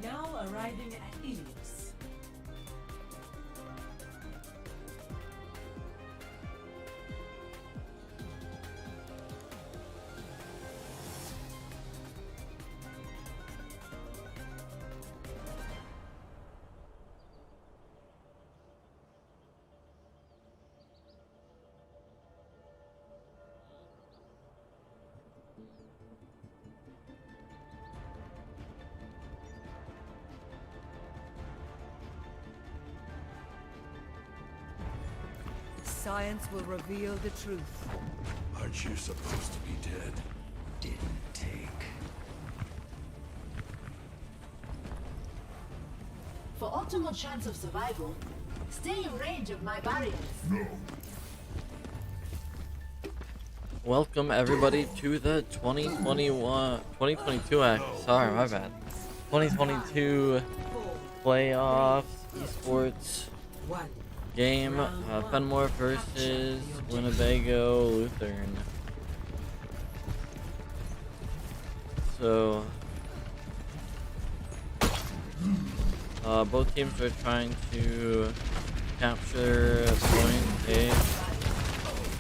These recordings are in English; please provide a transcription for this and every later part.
Now arriving at Ilios. Science will reveal the truth. Aren't you supposed to be dead? Didn't take. For optimal chance of survival, stay in range of my barriers. No. Welcome everybody to the 2022 sorry, my bad. 2022 playoffs esports game. Fennimore versus Winnebago Lutheran. So both teams are trying to capture point A.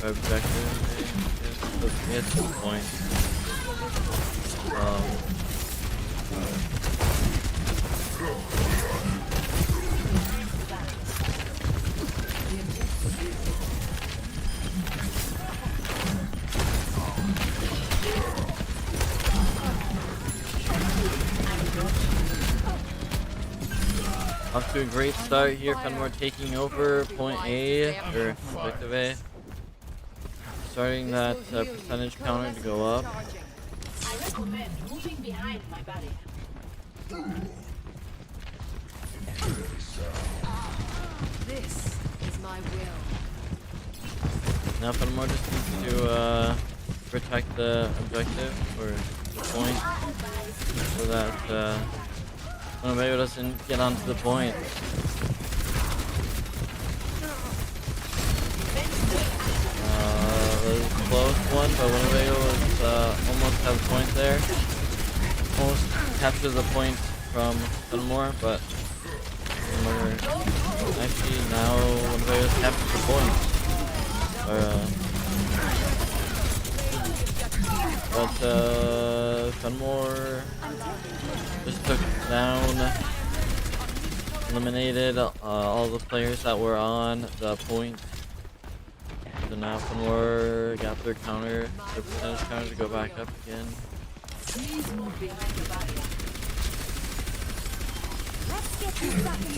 Objective A. Let's get some points. Off to a great start here. Fennimore taking over point A, or objective A. Starting that percentage counter to go up. I recommend moving behind my barrier. This is my will. Now Fennimore just needs to protect the objective, or the point, so that Winnebago doesn't get onto the point. It was a close one, but Winnebago was almost have a point there. Almost captured the point from Fennimore, but actually now Winnebago's captured the point. But Fennimore just took down, eliminated all the players that were on the point. So now Fennimore got their counter, their percentage counter to go back up again. Please move behind the barrier. Let's get this back in the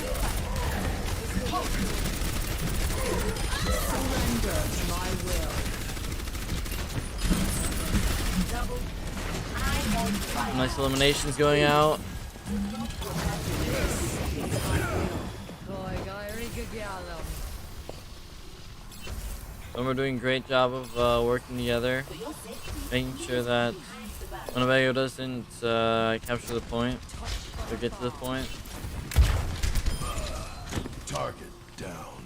Surrender to my will. Nice eliminations going out. And we're doing a great job of working together, making sure that Winnebago doesn't capture the point or get to the point. Target down.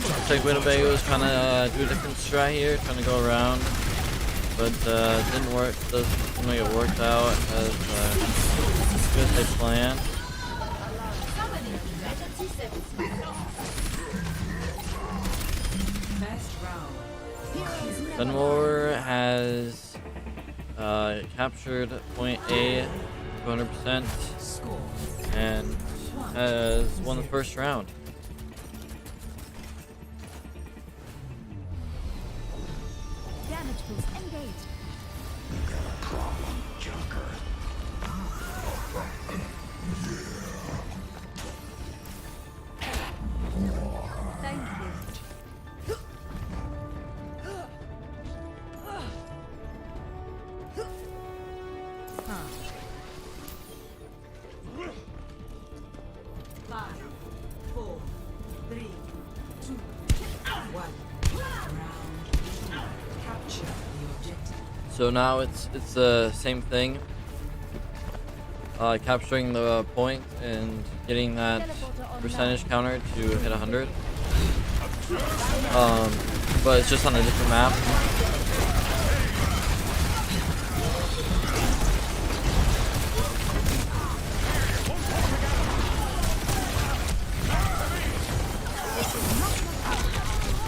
Looks like Winnebago was trying to do a different strat here, trying to go around, but didn't work. Doesn't make it worked out as good as they planned. Fennimore has captured point A 200% and has won the first round. Damage boost engaged. Problem, Joker. Thank you. Five, four, three, two, one. Round two. Capture the objective. So now it's the same thing. capturing the point and getting that percentage counter to hit 100. But it's just on a different map.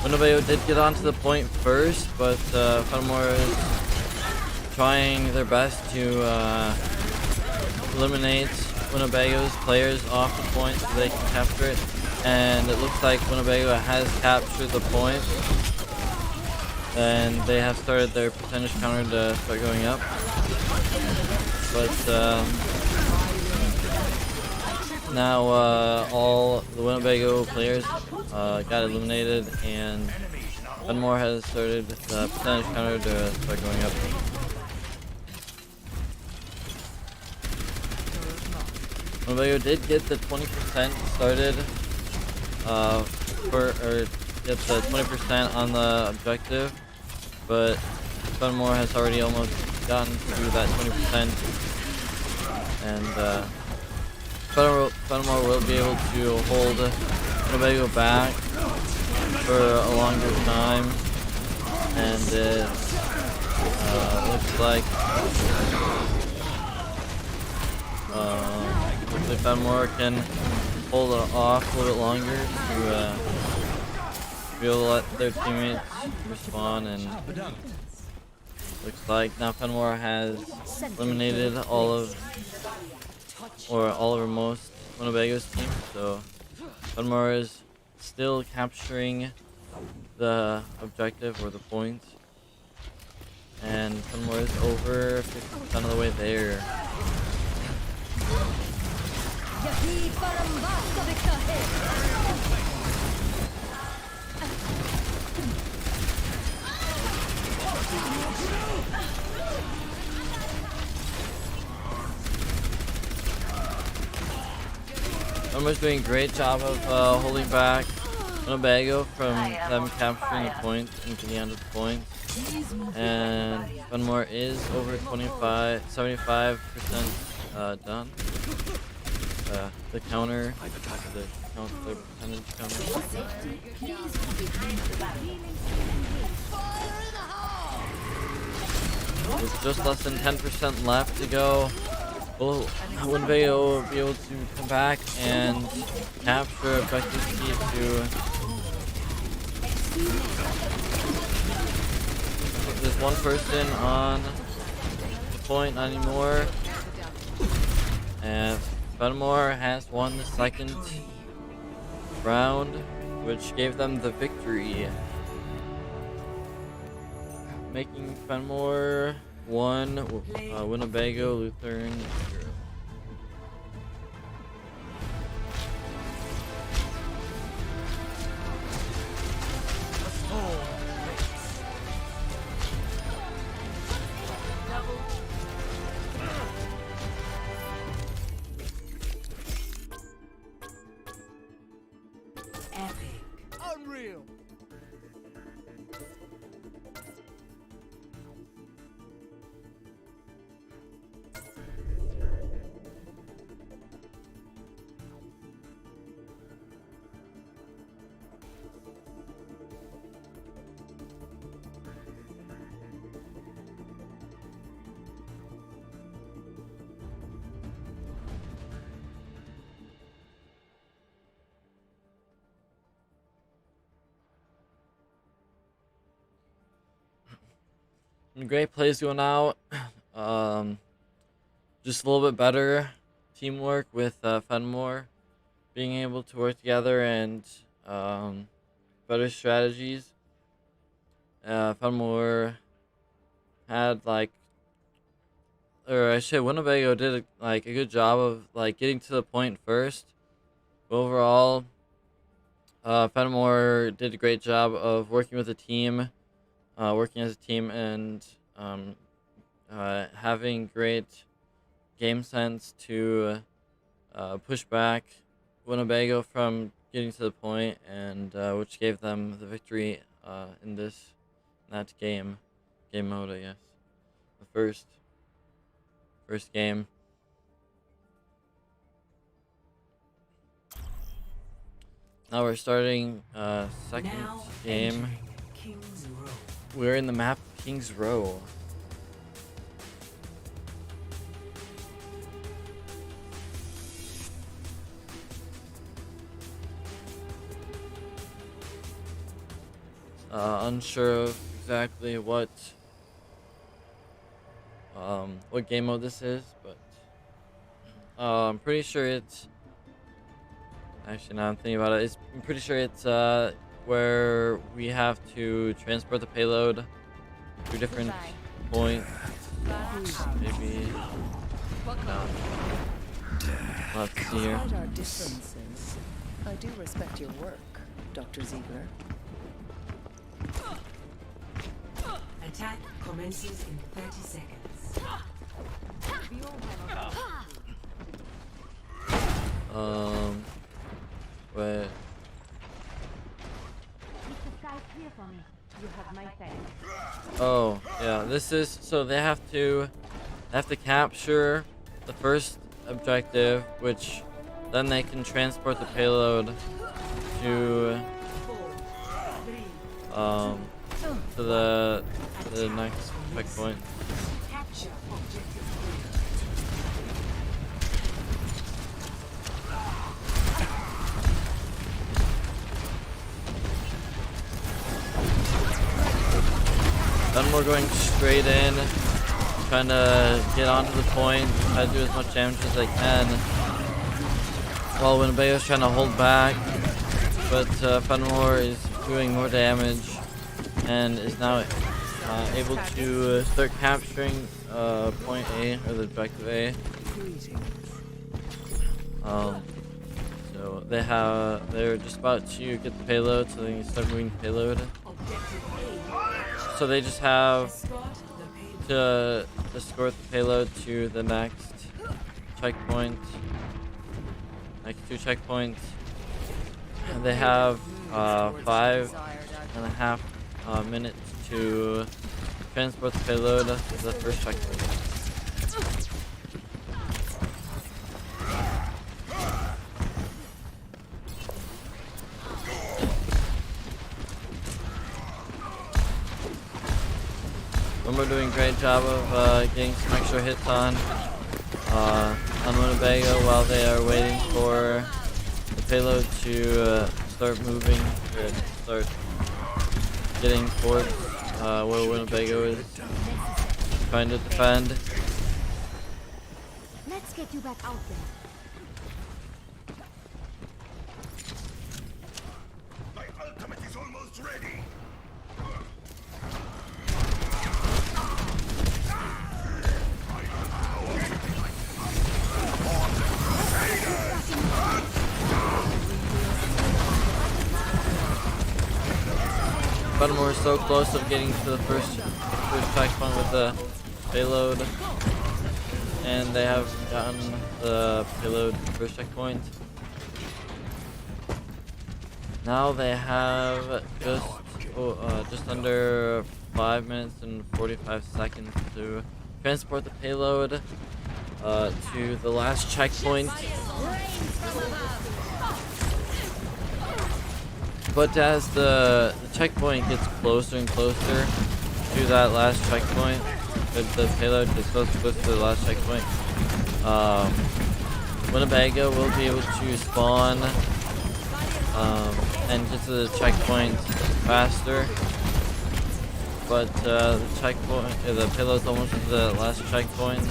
Winnebago did get onto the point first, but Fennimore is trying their best to eliminate Winnebago's players off the point so they can capture it. And it looks like Winnebago has captured the point. And they have started their percentage counter to start going up. But now all the Winnebago players got eliminated, and Fennimore has started the percentage counter to start going up. Winnebago did get the 20% started, get the 20% on the objective, but Fennimore has already almost gotten to that 20%, and Fennimore will be able to hold Winnebago back for a longer time, and it looks like hopefully Fennimore can hold it off a little bit longer to be able to let their teammates respawn. And looks like now Fennimore has eliminated all or most Winnebago's team, so Fennimore is still capturing the objective or the points, and Fennimore is over 50% of the way there. Fennimore's doing a great job of holding back Winnebago from them capturing the point and getting onto the point. And Fennimore is over 75% done. The counter, the percentage counter. With just less than 10% left to go, will Winnebago will be able to come back and capture objective C2. There's one person on the point, not anymore. And Fennimore has won the second round, which gave them the victory, making Fennimore 1, Winnebago, Lutheran 0. Unreal. Great plays going out. Just a little bit better teamwork with Fennimore being able to work together, and better strategies. Fennimore had Winnebago did a good job of getting to the point first. Overall, Fennimore did a great job of working with the team. Working as a team, and having great game sense to push back Winnebago from getting to the point, and which gave them the victory in that game mode, I guess. The first game. Now we're starting second Now game. entering King's Row. We're in the map King's Row. Unsure of exactly what game mode this is, but I'm pretty sure it's actually, now I'm thinking about it, I'm pretty sure it's where we have to transport the payload to different points. Maybe no. Let's see here. Despite our differences, I do respect your work, Dr. Ziegler. Attack commences in 30 seconds. Wait. Oh, yeah, this is, so they have to capture the first objective, which then they can transport the payload to the next checkpoint. Capture objective. Then we're going straight in, trying to get onto the point, try to do as much damage as I can, while Winnebago's trying to hold back, but Fennimore is doing more damage and is now able to start capturing point A, or the objective A. So they're just about to get the payload, so they can start moving the payload. So they just have to escort the payload to the next checkpoint, next two checkpoints. And they have 5.5 minutes to transport the payload to the first checkpoint. We're doing a great job of getting some extra hits on Winnebago while they are waiting for the payload to start moving, or start getting towards where Winnebago is trying to defend. Let's get you back out there. My ultimate is almost ready. Fennimore is so close of getting to the first checkpoint with the payload, and they have gotten the payload to the first checkpoint. Now they have just under 5 minutes and 45 seconds to transport the payload to the last checkpoint. But as the checkpoint gets closer and closer to that last checkpoint, the payload gets closer and closer to the last checkpoint, Winnebago will be able to spawn and get to the checkpoint faster. But the payload's almost at the last checkpoint,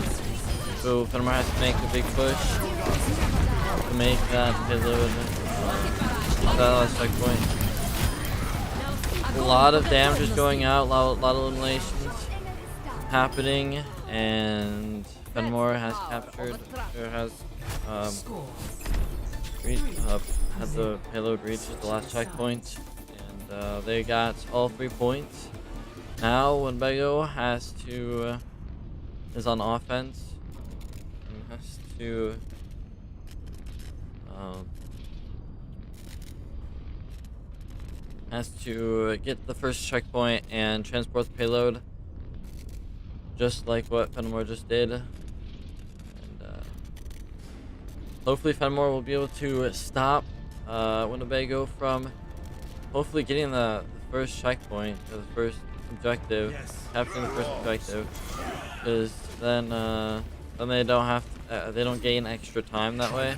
so Fennimore has to make a big push to make that payload that last checkpoint. A lot of damage is going out, a lot of eliminations happening, and Fennimore has captured, or has had the payload reach the last checkpoint, and they got all 3 points. Now Winnebago is on offense and has to get the first checkpoint and transport the payload, just like what Fennimore just did. And hopefully Fennimore will be able to stop Winnebago from hopefully getting the first checkpoint, or the first objective, capturing the first objective, because then they don't have they don't gain extra time that way,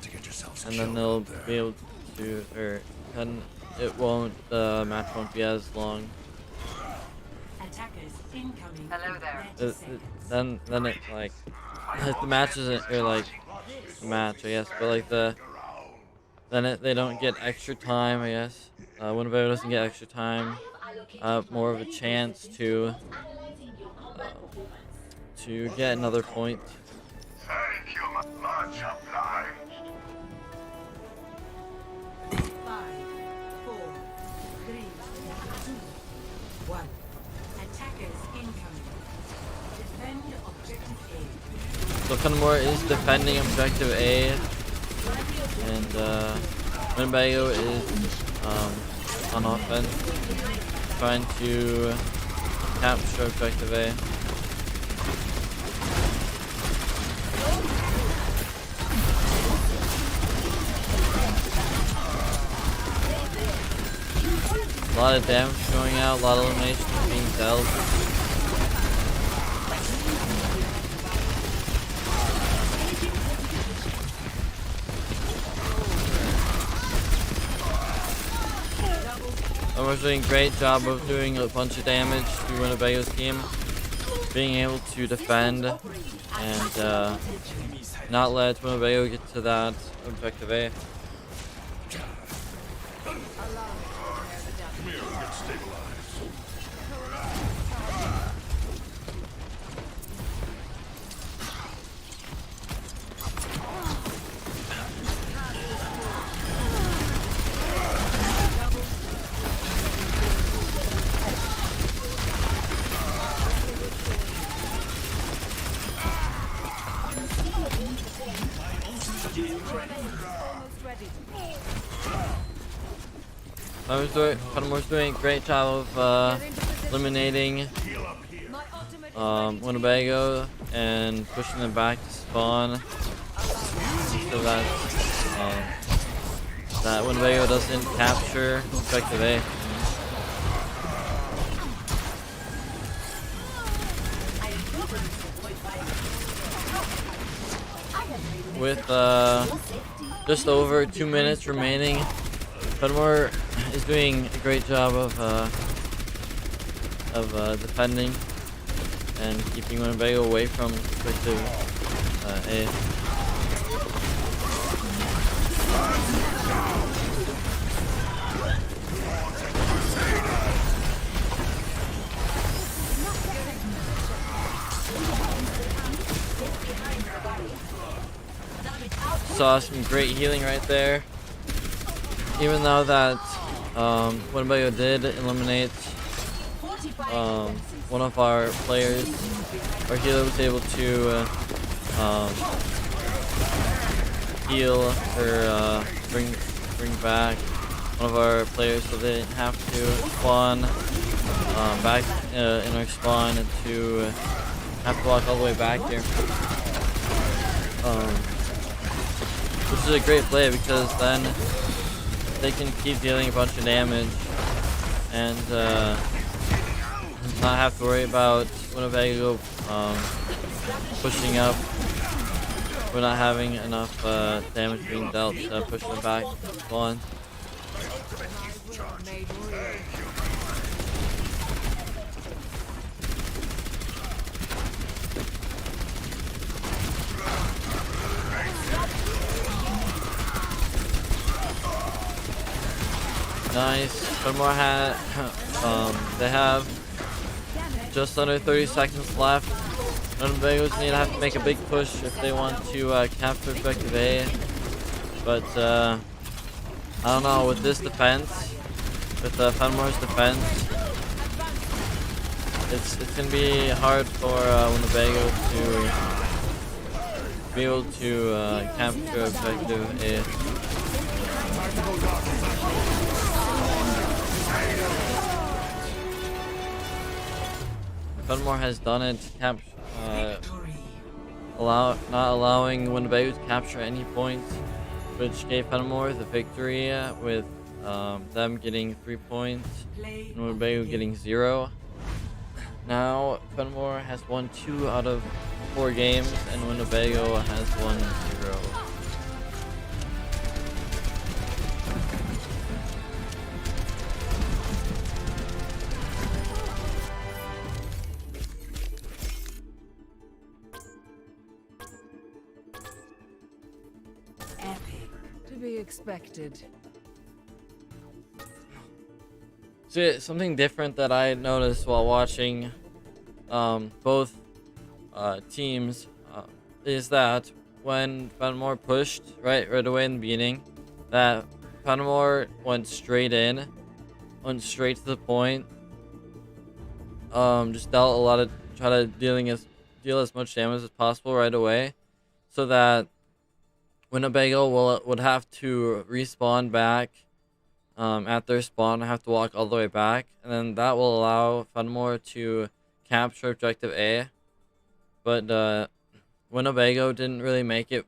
and then they'll be able to, or then the match won't be as long. Attackers incoming. Hello there. in 30 seconds. Then it like the match isn't, or like the match, I guess, but like they don't get extra time, I guess. Winnebago doesn't get extra time, more of a chance to get another point. Thank you, much obliged. 5, 4, 3, 2, 1. Attackers incoming. Defend objective A. So Fennimore is defending objective A, and Winnebago is on offense, trying to capture objective A. A lot of damage going out, a lot of eliminations being dealt. Fenimore's doing a great job of doing a bunch of damage to Winnebago's team, being able to defend and not let Winnebago get to that objective A. Fennimore's doing a great job of eliminating Winnebago and pushing them back to spawn, so that Winnebago doesn't capture objective A. With just over 2 minutes remaining, Fennimore is doing a great job of defending and keeping Winnebago away from objective A. Saw some great healing right there. Even though that Winnebago did eliminate one of our players, our healer was able to heal or bring back one of our players, so they didn't have to spawn back in our spawn and to have to walk all the way back here. Which is a great play, because then they can keep dealing a bunch of damage and not have to worry about Winnebago pushing up. We're not having enough damage being dealt to push them back to spawn. Nice. Fennimore they have just under 30 seconds left. Winnebago's need to have to make a big push if they want to capture objective A. But I don't know, with this defense, with Fennimore's defense, it's gonna be hard for Winnebago to be able to capture objective A. Fennimore has done it, not allowing Winnebago to capture any points. which gave Fennimore the victory with them getting 3 points Play and Winnebago getting 0. Now Fennimore has won 2 out of 4 games and Winnebago has won 0. epic. To be expected. So something different that I noticed while watching both teams is that when Fennimore pushed right away in the beginning, that Fennimore went straight to the point. Just dealt a lot of try to deal as much damage as possible right away, so that Winnebago would have to respawn back at their spawn. I have to walk all the way back, and then that will allow Fennimore to capture objective A. But Winnebago didn't really make it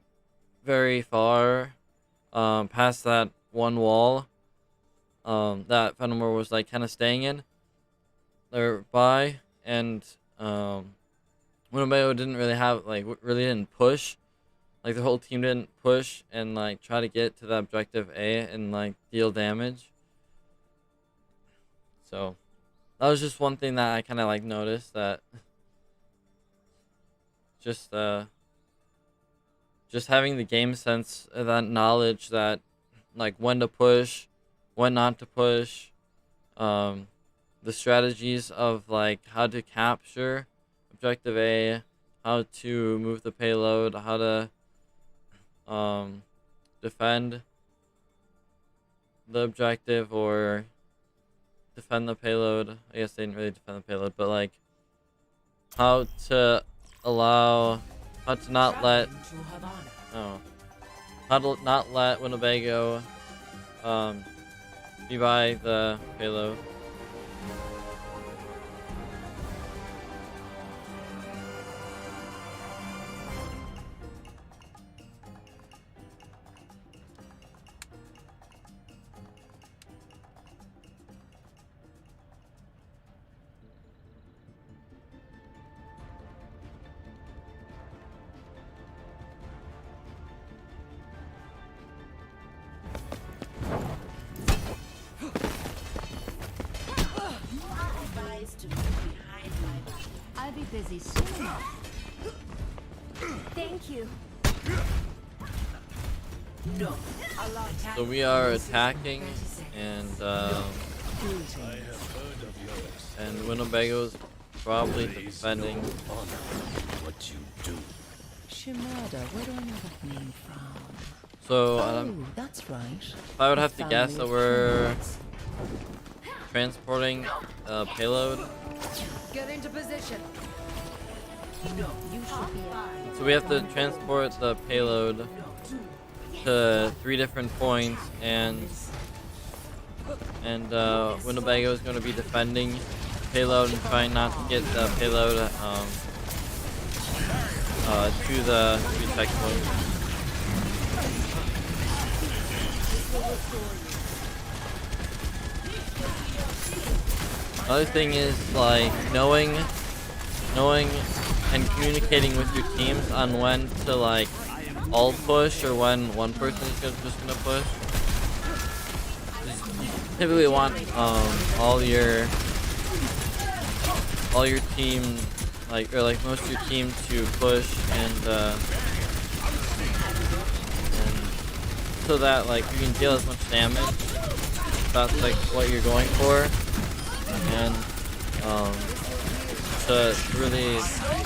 very far past that one wall that Fennimore was like kind of staying in there by, and Winnebago didn't really have really didn't push. Like the whole team didn't push and like try to get to the objective A and like deal damage. So that was just one thing that I kind of like noticed, that just having the game sense, that knowledge that like when to push, when not to push, the strategies of like how to capture objective A, how to move the payload, how to defend the objective or defend the payload. I guess they didn't really defend the payload, but like how to not let Winnebago be by the payload. I'll be busy soon. Thank you. No. So we are attacking, and Winnebago's probably defending. What you do. Shimada, where do I know that name from? So Oh, that's right. if I would have to guess that Family of we're friends. transporting payload. Get into position. No. You should be. So we have to transport the payload to 3 different points, and Winnebago is going to be defending payload and trying not to get the payload to the checkpoint. Another thing is like knowing and communicating with your teams on when to like all push or when one person is just gonna push. You typically want all your team or most of your team to push and so that like you can deal as much damage. That's like what you're going for, and to really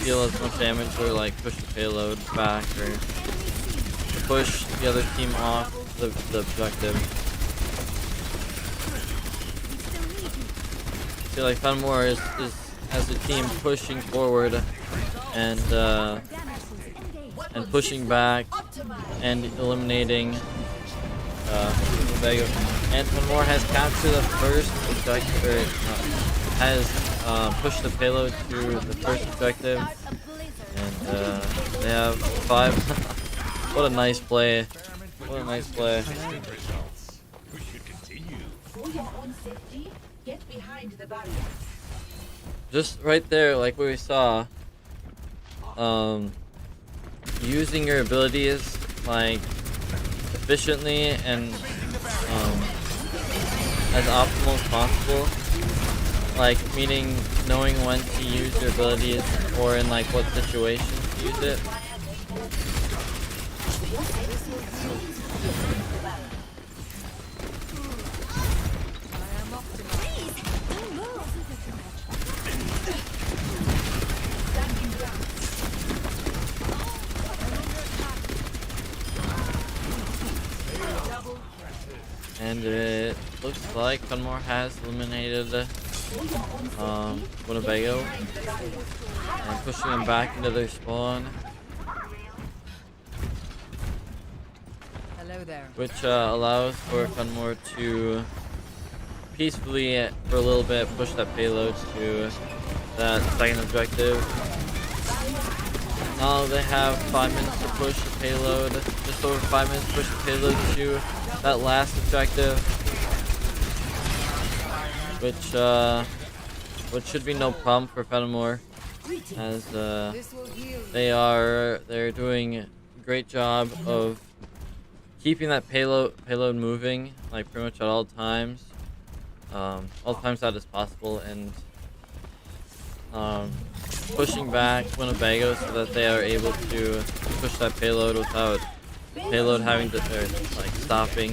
deal as much damage or like push the payload back or push the other team off the objective. I feel like Fennimore is as a team pushing forward and pushing back and eliminating Winnebago. And Fennimore has captured the first objective, or has pushed the payload to the first objective, and they have 5. What a nice play What a nice play. For your own safety, get behind the barrier. Just right there, like what we saw. Using your abilities like efficiently and as optimal as possible. Like meaning knowing when to use your abilities or in like what situations to use it. And it looks like Fennimore has eliminated Winnebago and pushing them back into their spawn, Hello there. which allows for Fennimore to peacefully, for a little bit, push that payload to that second objective. Now they have 5 minutes to push the payload, just over 5 minutes to push the payload to that last objective, which should be no problem for Fennimore, as This will heal you. they're doing a great job of keeping that payload moving, like pretty much at all times that is possible, and pushing back Winnebago so that they are able to push that payload without payload having to like stopping.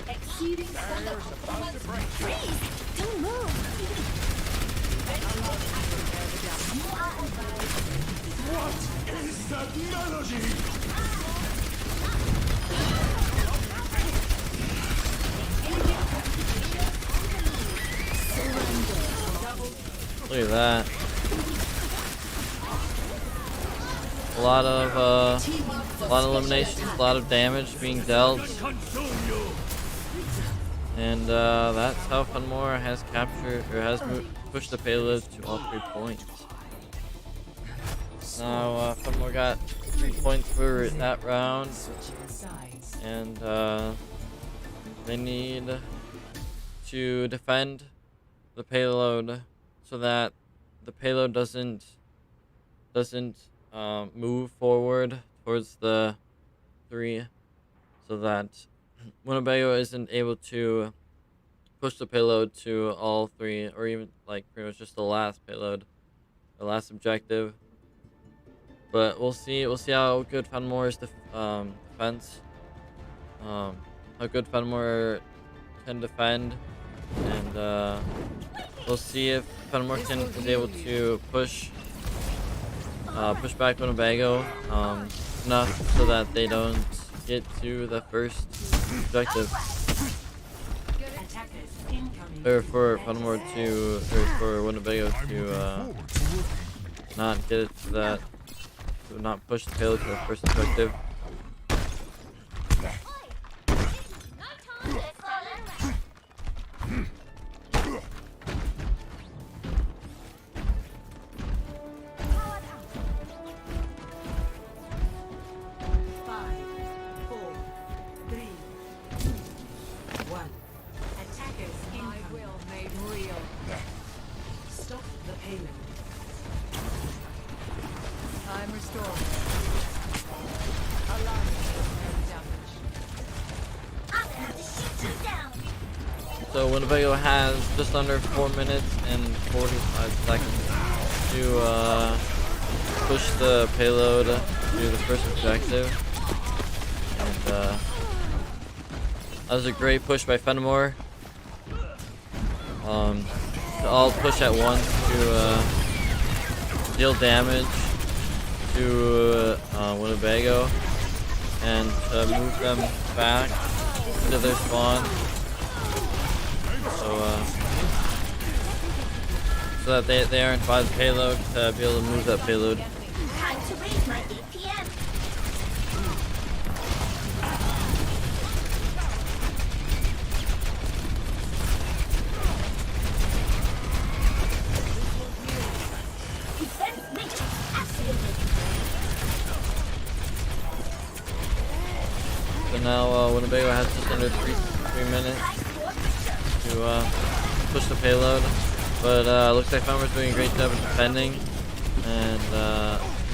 Exceeding standard performance. Freeze! Don't move! Is that melody? Look at that. A lot of eliminations, a lot of damage being dealt. And that's how Fennimore has captured, or has pushed the payload to all 3 points. Now Fennimore got 3 points for that round, and they need to defend the payload so that the payload doesn't move forward towards the 3, so that Winnebago isn't able to push the payload to all 3, or even like pretty much just the last payload, the last objective. But we'll see how good Fennimore's defense, how good Fennimore can defend, and we'll see if Fennimore is able to push back Winnebago enough so that they don't get to the first objective, or for Fennimore to, or for Winnebago to not get it to that, to not push the payload to the first objective. I'm restored. So Winnebago has just under 4 minutes and 45 seconds to push the payload to the first objective. And that was a great push by Fennimore. To all push at once to deal damage to Winnebago and to move them back into their spawn. So that they aren't by the payload, to be able to move that payload. Time to raise my APM. So now Winnebago has just under three minutes to push the payload. But looks like Fennimore's doing a great job of defending and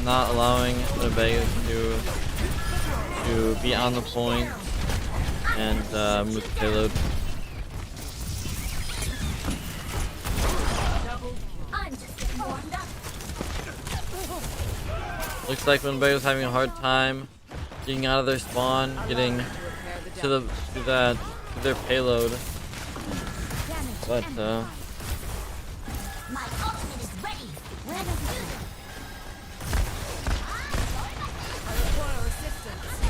not allowing Winnebago to be on the point and move the payload. Looks like Winnebago's having a hard time getting out of their spawn, getting to their payload. But My ultimate is ready. I require assistance.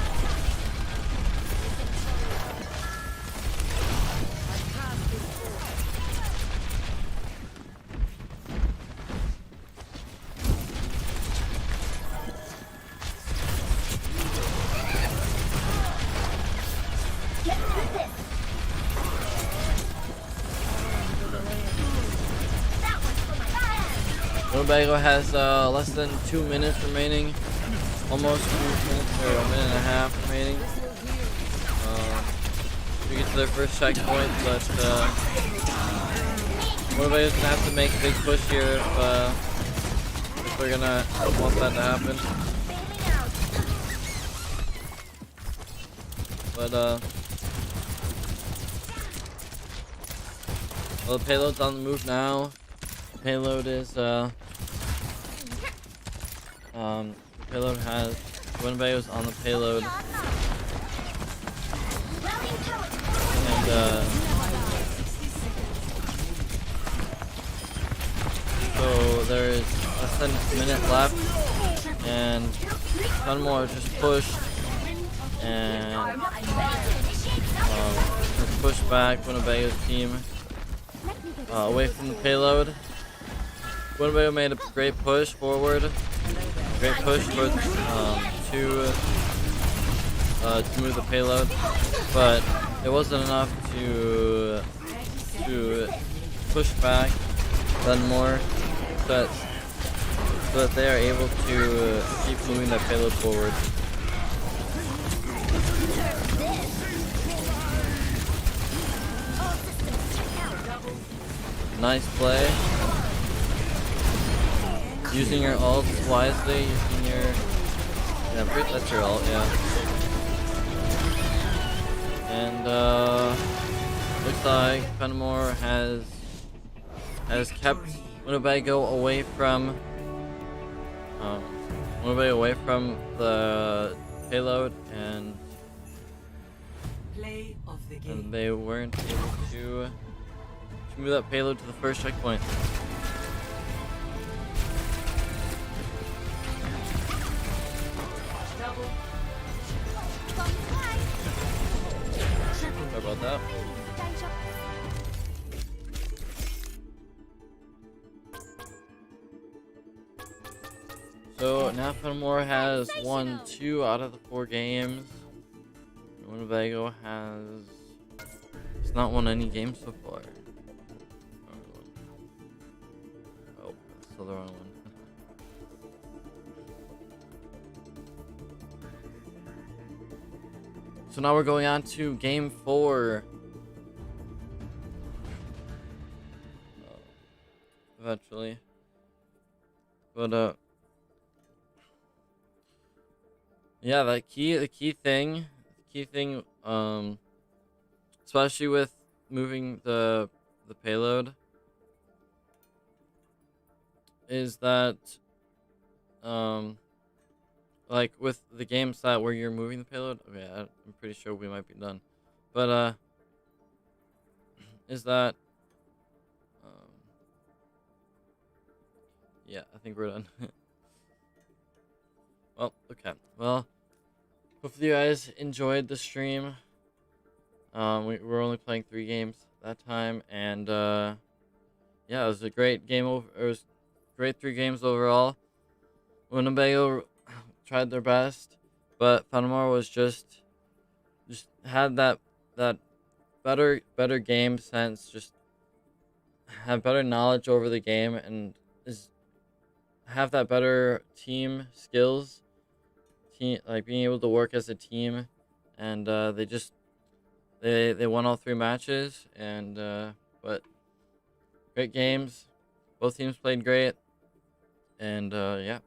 I can't be fooled. Get through this. That one's for my friend. Winnebago has less than 2 minutes remaining, almost 2 minutes or a minute and a half remaining. To get to their first checkpoint, but Winnebago's gonna have to make a big push here if they're gonna want that to happen. Bailing out. But well, the payload's on the move now. The payload is the payload has Winnebago's on the payload, Routing tower. and so there is less than a minute left, and Fennimore just pushed and just pushed back Winnebago's team away from the payload. Winnebago made a great push forward, great push towards to move the payload, but it wasn't enough to push back Fennimore so that they are able to keep moving the payload forward. Nice play. Using your ults wisely, using your... Yeah, I'm pretty that's your ult, yeah. And looks like Fennimore has kept Winnebago away from the payload, and Play of the game. and they weren't able to move that payload to the first checkpoint. Sorry about that. So now Fennimore has won 2 out of the 4 games. Winnebago has not won any games so far. Oh, that's still the wrong one. So now we're going on to game 4. Eventually. But yeah, the key thing, especially with moving the payload, is that like with the games that where you're moving the payload, okay, I'm pretty sure we might be done, but is that yeah, I think we're done. Well, okay. Well, hopefully you guys enjoyed the stream. We were only playing 3 games that time, and yeah, it was a great game. It was great 3 games overall. Winnebago tried their best, but Fennimore was just had that better game sense, just have better knowledge over the game, and have that better team skills, like being able to work as a team and they won all 3 matches, and but great games. Both teams played great, and yeah.